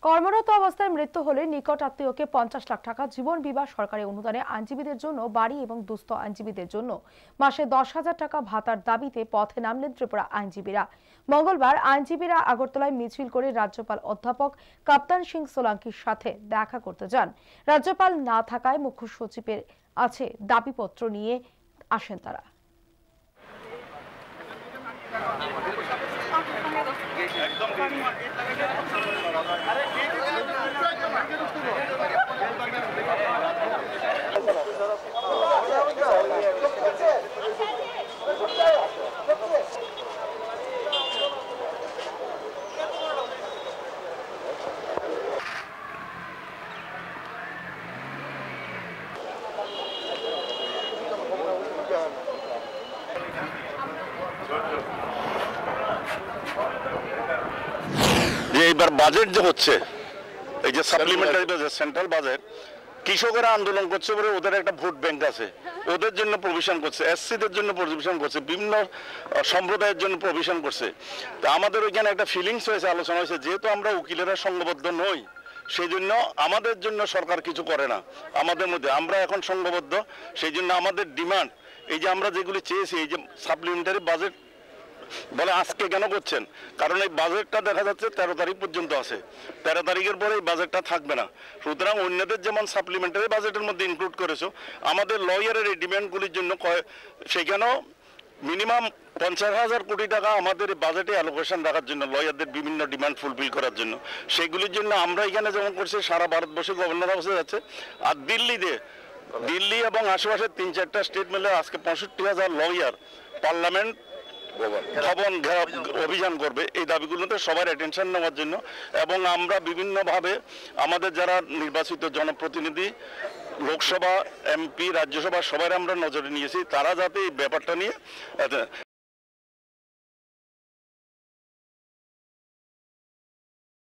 কর্মরত অবস্থায় মৃত্যু হলে নিকট আত্মীয়কে 50 লাখ টাকা জীবন বীমা সরকারি অনুদানে আইনজীবীদের জন্য বাড়ি এবং দুস্থ আইনজীবীদের জন্য মাসে 10,000 টাকা ভাতার দাবিতে পথে নামলেন ত্রিপুরা আইনজীবীরা। মঙ্গলবার আইনজীবীরা আগরতলায় মিছিল করে রাজ্যপাল অধ্যাপক কাপ্তান সিং সোলাঙ্কির সাথে দেখা করতে যান। রাজ্যপাল না থাকায় মুখ্য সচিবের আছে দাবিপত্র নিয়ে আসেন তারা। এইবার বাজেট যে হচ্ছে, এই যে সাপ্লিমেন্টারি বাজেট, সেন্ট্রাল বাজেট, কৃষকেরা আন্দোলন করছে বলে ওদের একটা ভোট ব্যাংক আছে, ওদের জন্য প্রভিশন করছে, এসসিদের জন্য প্রভিশন করছে, বিভিন্ন সম্প্রদায়ের জন্য প্রভিশন করছে। তা আমাদের ওইখানে একটা ফিলিংস হয়েছে, আলোচনা হয়েছে, যেহেতু আমরা উকিলেরা সংঘবদ্ধ নই, সেই জন্য আমাদের জন্য সরকার কিছু করে না। আমাদের মধ্যে আমরা এখন সংঘবদ্ধ, সেই জন্য আমাদের ডিমান্ড, এই যে আমরা যেগুলি চেয়েছি, এই যে সাপ্লিমেন্টারি বাজেট বলে আজকে কেন করছেন, কারণ এই বাজেটটা দেখা যাচ্ছে 13 তারিখ পর্যন্ত আছে, 13 তারিখের পরে এই বাজেটটা থাকবে না। সুতরাং অন্যদের যেমন সাপ্লিমেন্টারি বাজেটের মধ্যে ইনক্লুড করেছো, আমাদের লয়ারের এই ডিমান্ডগুলির জন্য সেখানেও মিনিমাম 50,000 কোটি টাকা আমাদের বাজেটে অ্যালোকেশন রাখার জন্য, লয়ারদের বিভিন্ন ডিমান্ড ফুলফিল করার জন্য। সেগুলির জন্য আমরা এখানে যেমন করছি, সারা ভারতবর্ষে গভর্নর হাউসে যাচ্ছে, আর দিল্লি এবং আশেপাশের 3-4টা স্টেট মিলে আজকে 65,000 লয়ার পার্লামেন্ট ভবন অভিযান করবে এই দাবিগুলোতে সবার অ্যাটেনশন নেওয়ার জন্য। এবং আমরা বিভিন্নভাবে আমাদের যারা নির্বাচিত জনপ্রতিনিধি, লোকসভা, এমপি, রাজ্যসভা সবাই আমরা নজরে নিয়েছি, তারা যাতে এই ব্যাপারটা নিয়ে